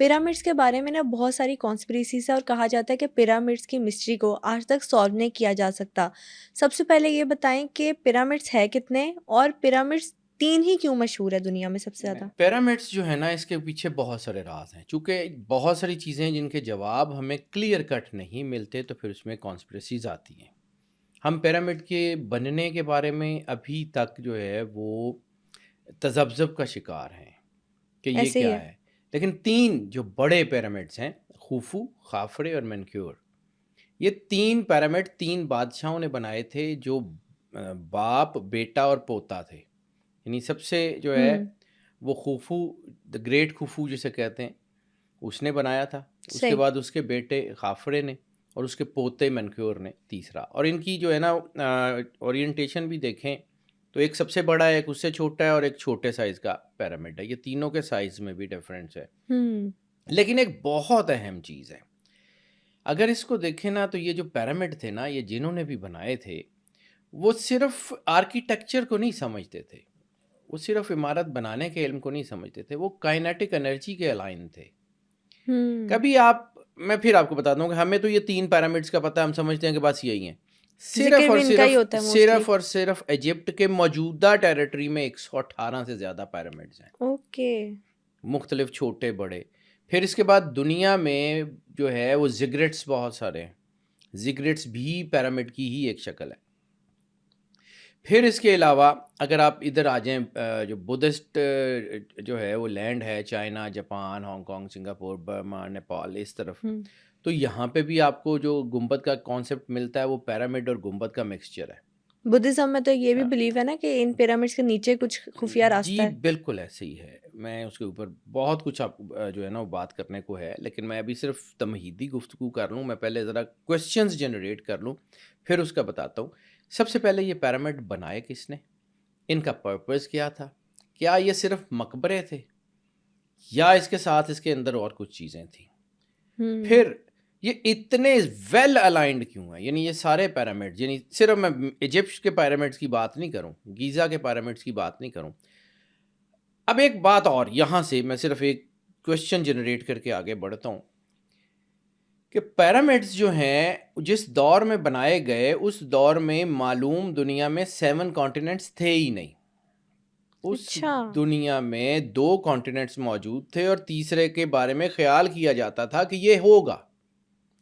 Pyramids کے بارے میں نا بہت ساری کانسپریسیز ہے اور کہا جاتا ہے کہ پیرامڈس کی مسٹری کو آج تک سالو نہیں کیا جا سکتا. سب سے پہلے یہ بتائیں کہ پیرامڈس ہے کتنے اور پیرامڈس 3 ہی کیوں مشہور ہے دنیا میں سب سے زیادہ؟ پیرامڈس جو ہے نا اس کے پیچھے بہت سارے راز ہیں، چونکہ بہت ساری چیزیں جن کے جواب ہمیں کلیئر کٹ نہیں ملتے تو پھر اس میں کانسپریسیز آتی ہیں. ہم پیرامڈ کے بننے کے بارے میں ابھی تک جو ہے وہ تذبذب کا شکار ہیں کہ یہ ایسے ہی کیا ہے. ہے. لیکن 3 جو بڑے پیرامڈس ہیں، خوفو، خافرے اور منکیور، یہ 3 پیرامڈ 3 بادشاہوں نے بنائے تھے جو باپ، بیٹا اور پوتا تھے. یعنی سب سے جو ہے وہ خوفو، دا گریٹ خوفو جسے کہتے ہیں، اس نے بنایا تھا. اس کے صحیح. بعد اس کے بیٹے خافرے نے اور اس کے پوتے منکیور نے تیسرا. اور ان کی جو ہے نا اورینٹیشن بھی دیکھیں تو ایک سب سے بڑا ہے، ایک اس سے چھوٹا ہے اور ایک چھوٹے سائز کا پیرامڈ ہے. یہ تینوں کے سائز میں بھی ڈفرینس ہے. لیکن ایک بہت اہم چیز ہے، اگر اس کو دیکھیں نا تو یہ جو پیرامڈ تھے نا، یہ جنہوں نے بھی بنائے تھے وہ صرف آرکیٹیکچر کو نہیں سمجھتے تھے، وہ صرف عمارت بنانے کے علم کو نہیں سمجھتے تھے، وہ کائنیٹک انرجی کے الائن تھے. کبھی میں پھر آپ کو بتاتا ہوں کہ ہمیں تو یہ 3 پیرامڈس کا پتہ، ہم سمجھتے ہیں کہ بس یہی ہیں. ذکر بھی ان کا ہی ہوتا ہے موسٹلی. صرف اور صرف ایجپٹ کے موجودہ ٹیریٹری میں 118 سے زیادہ پیرامڈز ہیں، اوکے. مختلف چھوٹے بڑے. پھر اس کے بعد دنیا میں جو ہے وہ زگریٹس بہت سارے ہیں، زگریٹس بھی پیرامڈ کی ہی ایک شکل ہے. پھر اس کے علاوہ اگر آپ ادھر آ جائیں، جو بدھسٹ جو ہے وہ لینڈ ہے، China, Japan, Hong Kong, Singapore, Burma, Nepal, اس طرف، تو یہاں پہ بھی آپ کو جو گنبد کا کانسیپٹ ملتا ہے وہ پیرامڈ اور گنبد کا مکسچر ہے. بدھزم میں تو یہ بھی بلیو ہے نا کہ ان پیرامڈس کے نیچے کچھ خفیہ راستہ ہے. جی بالکل ایسے ہی ہے. میں اس کے اوپر بہت کچھ آپ جو ہے نا وہ بات کرنے کو ہے، لیکن میں ابھی صرف تمہیدی گفتگو کر لوں. میں پہلے ذرا کویسچنز جنریٹ کر لوں پھر اس کا بتاتا ہوں. سب سے پہلے یہ پیرامڈ بنائے کس نے، ان کا پرپز کیا تھا، کیا یہ صرف مقبرے تھے یا اس کے ساتھ اس کے اندر اور کچھ چیزیں تھیں. پھر یہ اتنے ویل الائنڈ کیوں ہیں، یعنی یہ سارے پیرامڈ، یعنی صرف میں ایجپٹ کے پیرامڈس کی بات نہیں کروں، گیزا کے پیرامڈس کی بات نہیں کروں. اب ایک بات اور، یہاں سے میں صرف ایک کویسچن جنریٹ کر کے آگے بڑھتا ہوں کہ پیرامڈس جو ہیں جس دور میں بنائے گئے اس دور میں معلوم دنیا میں 7 کانٹیننٹس تھے ہی نہیں. اس دنیا میں 2 کانٹیننٹس موجود تھے اور تیسرے کے بارے میں خیال کیا جاتا تھا کہ یہ ہوگا.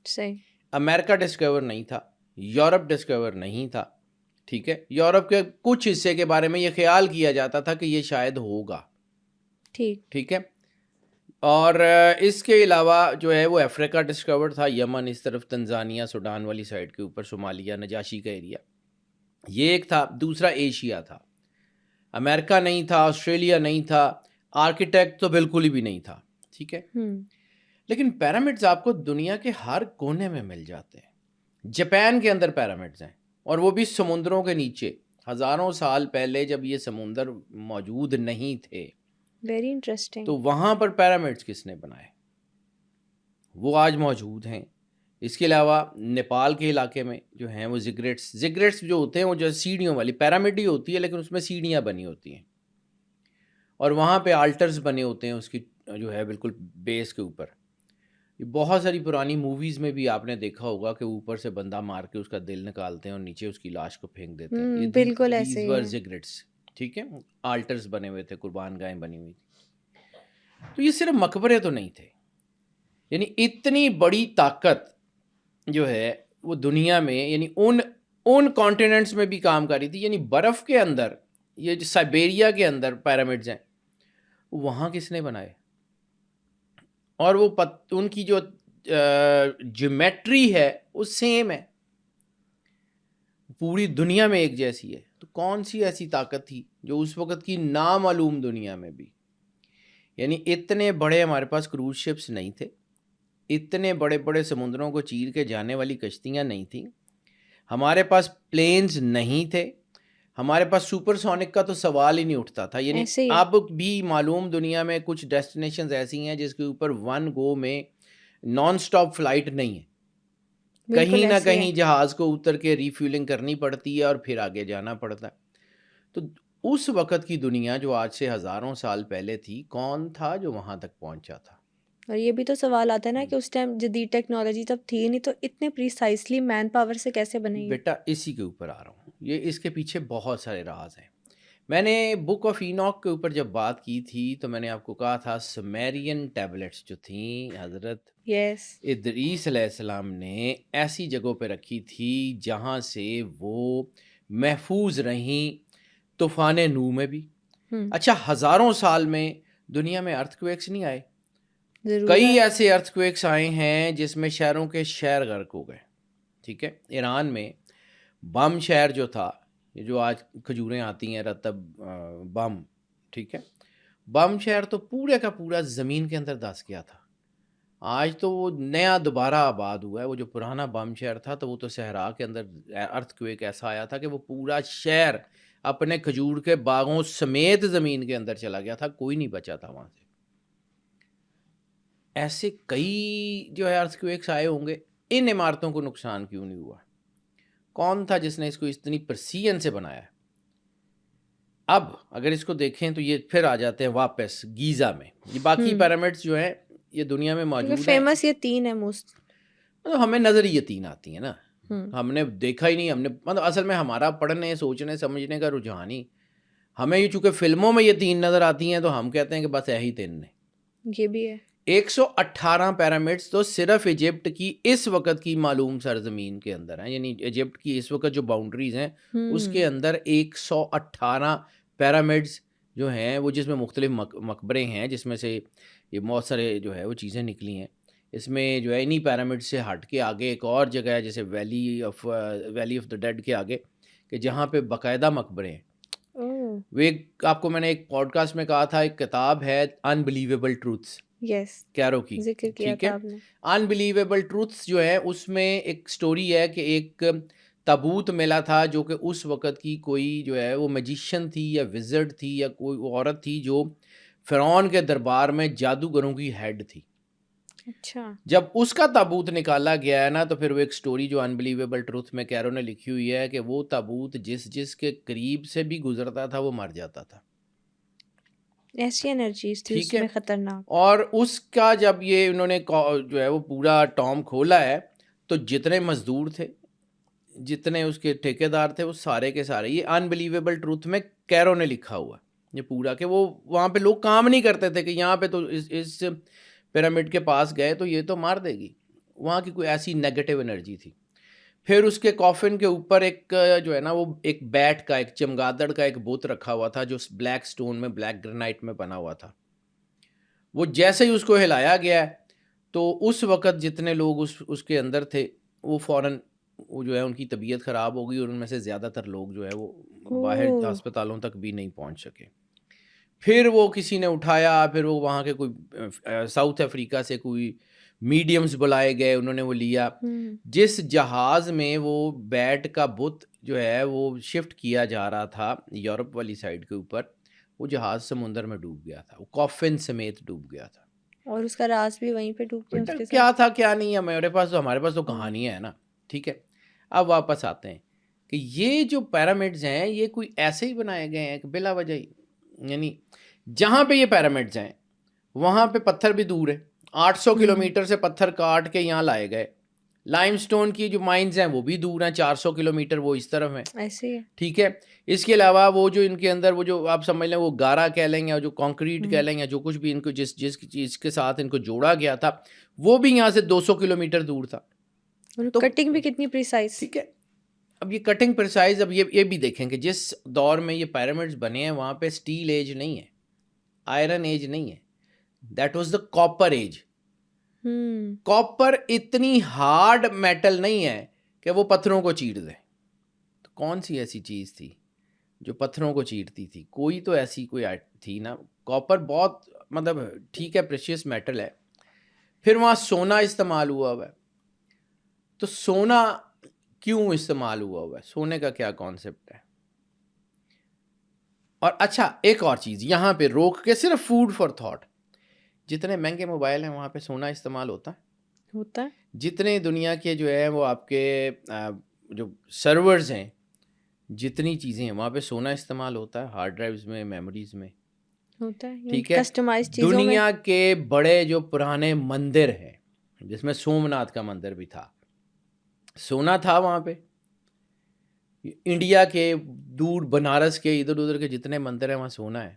صحیح. امریکہ ڈسکور نہیں تھا، یورپ ڈسکور نہیں تھا، ٹھیک ہے. یورپ کے کچھ حصے کے بارے میں یہ خیال کیا جاتا تھا کہ یہ شاید ہوگا، ٹھیک ہے. اور اس کے علاوہ جو ہے وہ افریقہ ڈسکور تھا، یمن اس طرف، تنزانیہ، سوڈان والی سائڈ کے اوپر، صومالیہ، نجاشی کا ایریا، یہ ایک تھا. دوسرا ایشیا تھا، امریکہ نہیں تھا، آسٹریلیا نہیں تھا، آرکیٹیکٹ تو بالکل ہی بھی نہیں تھا، ٹھیک ہے. لیکن پیرامڈز آپ کو دنیا کے ہر کونے میں مل جاتے ہیں. جاپان کے اندر پیرامڈز ہیں اور وہ بھی سمندروں کے نیچے، ہزاروں سال پہلے جب یہ سمندر موجود نہیں تھے. Very interesting. تو وہاں پر پیرامڈز کس نے بنائے، وہ آج موجود ہیں. اس کے علاوہ نیپال کے علاقے میں جو ہیں وہ زگریٹس جو ہوتے ہیں وہ جو سیڑھیوں والی پیرامڈ ہی ہوتی ہے لیکن اس میں سیڑھیاں بنی ہوتی ہیں اور وہاں پہ آلٹرز بنے ہوتے ہیں اس کی جو ہے بالکل بیس کے اوپر. بہت ساری پرانی موویز میں بھی آپ نے دیکھا ہوگا کہ اوپر سے بندہ مار کے اس کا دل نکالتے ہیں اور نیچے اس کی لاش کو پھینک دیتے ہیں. یہ بالکل ایسے ہی زگریٹس، ٹھیک ہے، آلٹرز بنے ہوئے تھے، قربان گائیں بنی ہوئی تھی. تو یہ صرف مقبرے تو نہیں تھے، یعنی اتنی بڑی طاقت جو ہے وہ دنیا میں، یعنی ان کانٹیننٹس میں بھی کام کر رہی تھی. یعنی برف کے اندر، یہ جو سائبیریا کے اندر پیرامڈز ہیں، وہاں کس نے بنائے، اور وہ ان کی جو جیومیٹری ہے وہ سیم ہے، پوری دنیا میں ایک جیسی ہے. تو کون سی ایسی طاقت تھی جو اس وقت کی نامعلوم دنیا میں بھی، یعنی اتنے بڑے ہمارے پاس کروز شپس نہیں تھے، اتنے بڑے بڑے سمندروں کو چیر کے جانے والی کشتیاں نہیں تھیں، ہمارے پاس پلینز نہیں تھے، ہمارے پاس سپر سونک کا تو سوال ہی نہیں اٹھتا تھا. یعنی اب بھی معلوم دنیا میں کچھ ڈیسٹینیشنز ایسی ہیں جس کے اوپر ون گو میں نان سٹاپ فلائٹ نہیں ہے، کہیں نہ کہیں جہاز کو اتر کے ریفیولنگ کرنی پڑتی ہے اور پھر آگے جانا پڑتا ہے. تو اس وقت کی دنیا جو آج سے ہزاروں سال پہلے تھی، کون تھا جو وہاں تک پہنچا تھا؟ اور یہ بھی تو سوال آتا ہے نا کہ اس ٹائم جدید ٹیکنالوجی تب تھی نہیں، تو اتنے پریسائسلی مین پاور سے کیسے بنے گی؟ بیٹا اسی کے اوپر آ رہا ہوں، یہ اس کے پیچھے بہت سارے راز ہیں. میں نے بک آف اینوک کے اوپر جب بات کی تھی تو میں نے آپ کو کہا تھا سمیرین ٹیبلٹس جو تھیں حضرت یس. ادریس علیہ السلام نے ایسی جگہوں پہ رکھی تھی جہاں سے وہ محفوظ رہیں طوفان نو میں بھی. اچھا، ہزاروں سال میں دنیا میں ارتھ کویکس نہیں آئے، ضرور کئی ہے. ایسے ارتھ کویکس آئے ہیں جس میں شہروں کے شہر غرق ہو گئے. ٹھیک ہے، ایران میں بم شہر جو تھا، یہ جو آج کھجوریں آتی ہیں رتب بم، ٹھیک ہے، بم شہر تو پورے کا پورا زمین کے اندر دھس گیا تھا. آج تو وہ نیا دوبارہ آباد ہوا ہے. وہ جو پرانا بم شہر تھا تو وہ تو صحرا کے اندر ارتھ کویک ایسا آیا تھا کہ وہ پورا شہر اپنے کھجور کے باغوں سمیت زمین کے اندر چلا گیا تھا، کوئی نہیں بچا تھا وہاں سے. ایسے کئی جو ہے ارتھ کویکس آئے ہوں گے، ان عمارتوں کو نقصان کیوں نہیں ہوا؟ کون تھا جس نے اس کو اتنی پرسیجن سے بنایا؟ اب اگر اس کو دیکھیں تو یہ پھر آ جاتے ہیں واپس گیزا میں. یہ باقی پیرامڈس جو ہیں یہ دنیا میں کیونکہ موجود ہیں، فیمس یہ 3 ہے موسٹ. مطلب ہمیں نظر ہی یقین آتی ہیں نا، ہم نے دیکھا ہی نہیں. ہم نے مطلب اصل میں ہمارا پڑھنے سوچنے سمجھنے کا رجحان ہی، ہمیں یہ چونکہ فلموں میں یہ 3 نظر آتی ہیں تو ہم کہتے ہیں کہ بس یہی 3 نے. یہ بھی ہے. 118 پیرامڈس تو صرف ایجپٹ کی اس وقت کی معلوم سرزمین کے اندر ہیں، یعنی ایجپٹ کی اس وقت جو باؤنڈریز ہیں اس کے اندر 118 پیرامڈس جو ہیں وہ، جس میں مختلف مقبرے ہیں، جس میں سے یہ بہت سارے جو ہے وہ چیزیں نکلی ہیں. اس میں جو ہے انہی پیرامڈ سے ہٹ کے آگے ایک اور جگہ ہے جیسے ویلی آف دا ڈیڈ کے آگے، کہ جہاں پہ باقاعدہ مقبرے ہیں. وہ ایک آپ کو میں نے ایک پوڈ کاسٹ میں کہا تھا، ایک کتاب ہے انبلیویبل ٹروتھس یس، کیرو کی، ذکر کیا ٹھیک تھا ہے. آپ نے. انبلیویبل ٹروتھس جو ہے اس میں ایک سٹوری ہے کہ ایک تابوت ملا تھا جو کہ اس وقت کی کوئی جو ہے وہ میجیشین تھی یا وزرڈ تھی یا کوئی عورت تھی جو فرعون کے دربار میں جادوگروں کی ہیڈ تھی. اچھا. جب اس کا تابوت نکالا گیا ہے نا تو پھر وہ ایک سٹوری جو انبلیویبل ٹروتھ میں کیرو نے لکھی ہوئی ہے کہ وہ تابوت جس کے قریب سے بھی گزرتا تھا وہ مر جاتا تھا. ایسی انرجیز تھی اس ٹھیک ہے، میں خطرناک. اور اس کا جب یہ انہوں نے جو ہے وہ پورا ٹام کھولا ہے تو جتنے مزدور تھے، جتنے اس کے ٹھیکیدار تھے، وہ سارے کے سارے، یہ انبلیویبل ٹروتھ میں کیرو نے لکھا ہوا ہے یہ پورا، کہ وہ وہاں پہ لوگ کام نہیں کرتے تھے کہ یہاں پہ تو اس پیرامڈ کے پاس گئے تو یہ تو مار دے گی. وہاں کی کوئی ایسی نیگیٹو انرجی تھی. پھر اس کے کافن کے اوپر ایک جو ہے نا وہ ایک بیٹ کا، ایک چمگادڑ کا ایک بت رکھا ہوا تھا جو بلیک سٹون میں، بلیک گرینائٹ میں بنا ہوا تھا. وہ جیسے ہی اس کو ہلایا گیا تو اس وقت جتنے لوگ اس کے اندر تھے وہ فوراً وہ جو ہے ان کی طبیعت خراب ہو گئی، اور ان میں سے زیادہ تر لوگ جو ہے وہ باہر ہسپتالوں تک بھی نہیں پہنچ سکے. پھر وہ کسی نے اٹھایا، پھر وہ وہاں کے کوئی ساؤتھ افریقہ سے کوئی میڈیمز بلائے گئے، انہوں نے وہ لیا. جس جہاز میں وہ بیٹ کا بت جو ہے وہ شفٹ کیا جا رہا تھا یورپ والی سائڈ کے اوپر، وہ جہاز سمندر میں ڈوب گیا تھا، وہ کافن سمیت ڈوب گیا تھا. اور اس کا راز بھی وہیں پہ ڈوب گیا اس کے کیا ساتھ. تھا کیا نہیں ہے ہمارے پاس تو کہانیاں ہیں نا. ٹھیک ہے، اب واپس آتے ہیں کہ یہ جو پیرامڈز ہیں یہ کوئی ایسے ہی بنائے گئے ہیں کہ بلا وجہ ہی، یعنی جہاں پہ یہ پیرامڈز ہیں وہاں پہ پتھر بھی دور ہے، 800 کلومیٹر سے پتھر کاٹ کے یہاں لائے گئے. لائم سٹون کی جو مائنز ہیں وہ بھی دور ہیں، 400 کلومیٹر وہ اس طرف ہیں. ایسے ہی ہے. ٹھیک ہے، اس کے علاوہ وہ جو ان کے اندر وہ جو آپ سمجھ لیں وہ گارا کہہ لیں گے، اور جو کانکریٹ کہہ لیں گے، جو کچھ بھی ان کو جس چیز کے ساتھ ان کو جوڑا گیا تھا وہ بھی یہاں سے 200 کلومیٹر دور تھا. تو کٹنگ بھی کتنی پریسائز. ٹھیک ہے، اب یہ کٹنگ پرسائز، اب یہ بھی دیکھیں کہ جس دور میں یہ پیرامڈز بنے ہیں وہاں پہ سٹیل ایج نہیں ہے، آئرن ایج نہیں ہے، that was the copper age. Copper اتنی ہارڈ میٹل نہیں ہے کہ وہ پتھروں کو چیر دے. تو کون سی ایسی چیز تھی جو پتھروں کو چیرتی تھی؟ کوئی تو ایسی کوئی تھی نا. کاپر بہت مطلب ٹھیک ہے پریشیس میٹل ہے. پھر وہاں سونا استعمال ہوا ہے. تو سونا کیوں استعمال ہوا ہے؟ سونے کا کیا کانسیپٹ ہے؟ اور اچھا ایک اور چیز یہاں پہ روک کے صرف فوڈ فار تھاٹ، جتنے مہنگے موبائل ہیں وہاں پہ سونا استعمال ہوتا ہے. جتنے دنیا کے جو ہے وہ آپ کے جو سرورز ہیں، جتنی چیزیں ہیں وہاں پہ سونا استعمال ہوتا ہے، ہارڈ ڈرائیوز میں، میموریز میں. ہوتا ہے ٹھیک ہے. کسٹمائز چیزوں میں. دنیا کے بڑے جو پرانے مندر ہیں جس میں سومناتھ کا مندر بھی تھا, سونا تھا وہاں پہ. انڈیا کے دور بنارس کے ادھر ادھر کے جتنے مندر ہیں وہاں سونا ہے.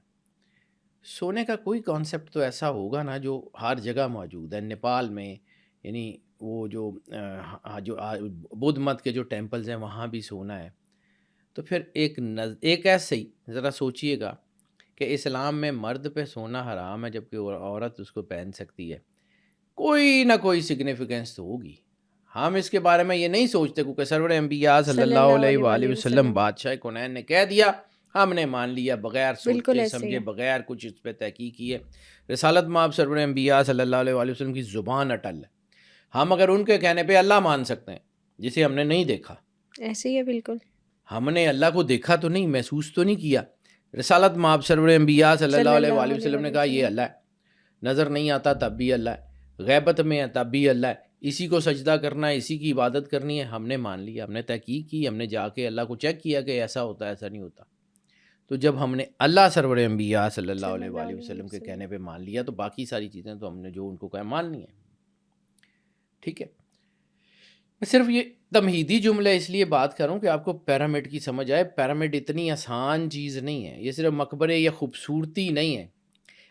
سونے کا کوئی کانسیپٹ تو ایسا ہوگا نا جو ہر جگہ موجود ہے. نیپال میں یعنی وہ جو بدھ مت کے جو ٹیمپلز ہیں وہاں بھی سونا ہے. تو پھر ایک ایسے ہی ذرا سوچئے گا کہ اسلام میں مرد پہ سونا حرام ہے جبکہ عورت اس کو پہن سکتی ہے. کوئی نہ کوئی سگنیفیکنس تو ہوگی. ہم اس کے بارے میں یہ نہیں سوچتے کیونکہ سرور انبیاء صلی اللہ علیہ وآلہ وسلم بادشاہ کونین نے کہہ دیا, ہم نے مان لیا بغیر سوچے سمجھے, بغیر کچھ اس پہ تحقیق کیے. رسالت مآب سرور انبیاء صلی اللہ علیہ وآلہ وسلم کی زبان اٹل ہے. ہم اگر ان کے کہنے پہ اللہ مان سکتے ہیں جسے ہم نے نہیں دیکھا. ایسے ہی ہے بالکل. ہم نے اللہ کو دیکھا تو نہیں, محسوس تو نہیں کیا. رسالت مآب سرور انبیاء صلی اللہ علیہ وآلہ وسلم نے کہا یہ اللہ ہے. نظر نہیں آتا تب بھی اللہ ہے, غیبت میں ہے تب بھی اللہ ہے. اسی کو سجدہ کرنا ہے, اسی کی عبادت کرنی ہے. ہم نے مان لیا, ہم نے تحقیق کی, ہم نے جا کے اللہ کو چیک کیا کہ ایسا ہوتا ہے ایسا نہیں ہوتا. تو جب ہم نے اللہ سرور انبیاء صلی اللہ علیہ وآلہ وسلم کے کہنے پہ مان لیا تو باقی ساری چیزیں تو ہم نے جو ان کو کہا ماننی ہے. ٹھیک ہے. میں صرف یہ تمہیدی جملہ اس لیے بات کروں کہ آپ کو پیرامڈ کی سمجھ آئے. پیرامڈ اتنی آسان چیز نہیں ہے, یہ صرف مقبرے یا خوبصورتی نہیں ہے.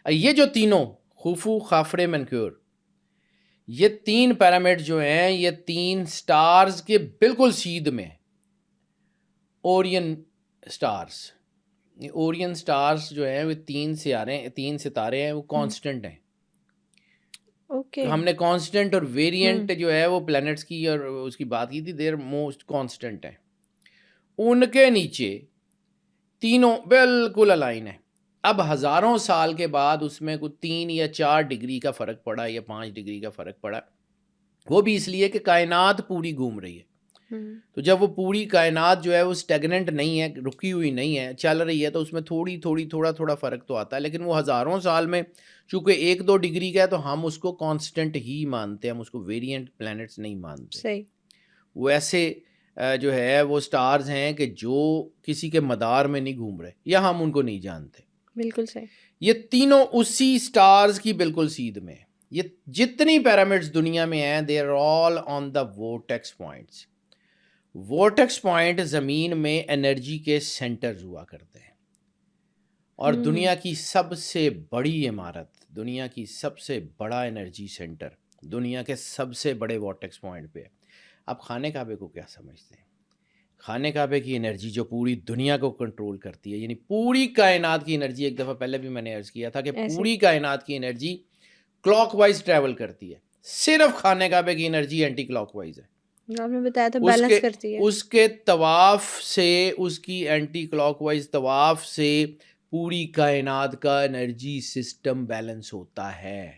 یہ جو تینوں خوفو, خافرے, منکیور, یہ 3 پیرامڈ جو ہیں یہ 3 سٹارز کے بالکل سیدھ میں ہیں. اورین سٹارز, اورین سٹارز جو ہیں وہ 3 ستارے ہیں, وہ کانسٹنٹ ہیں. ہم نے کانسٹنٹ اور ویریئنٹ جو ہے وہ پلینٹس کی اور اس کی بات کی تھی, دیر موسٹ کانسٹنٹ ہیں. ان کے نیچے تینوں بالکل الائن ہیں. اب ہزاروں سال کے بعد اس میں کوئی 3 یا 4 ڈگری کا فرق پڑا یا 5 ڈگری کا فرق پڑا, وہ بھی اس لیے کہ کائنات پوری گھوم رہی ہے. تو جب وہ پوری کائنات جو ہے وہ اسٹیگننٹ نہیں ہے, رکی ہوئی نہیں ہے, چل رہی ہے, تو اس میں تھوڑا فرق تو آتا ہے. لیکن وہ ہزاروں سال میں چونکہ 1-2 ڈگری کا ہے تو ہم اس کو کانسٹنٹ ہی مانتے ہیں, ہم اس کو ویریئنٹ پلینٹس نہیں مانتے. صحیح. وہ ایسے جو ہے وہ سٹارز ہیں کہ جو کسی کے مدار میں نہیں گھوم رہے یا ہم ان کو نہیں جانتے. بالکل صحیح. یہ تینوں اسی سٹارز کی بالکل سیدھ میں. یہ جتنی پیرامڈز دنیا میں ہیں they are all on the vortex points. Vortex point زمین میں انرجی کے سینٹرز ہوا کرتے ہیں, اور دنیا کی سب سے بڑی عمارت, دنیا کی سب سے بڑا انرجی سینٹر, دنیا کے سب سے بڑے وورٹیکس پوائنٹ پہ ہے. آپ خانہ کعبے کو کیا سمجھتے ہیں؟ خانہ کعبے کی انرجی جو پوری دنیا کو کنٹرول کرتی ہے, یعنی پوری کائنات کی انرجی, ایک دفعہ پہلے بھی میں نے عرض کیا تھا کہ پوری کائنات کی انرجی کلاک وائز ٹریول کرتی ہے, صرف خانہ کعبے کی انرجی اینٹی کلاک وائز ہے. آپ نے بتایا تھا بیلنس کرتی ہے. اس کے طواف سے, اس کی اینٹی کلاک وائز طواف سے پوری کائنات کا انرجی سسٹم بیلنس ہوتا ہے.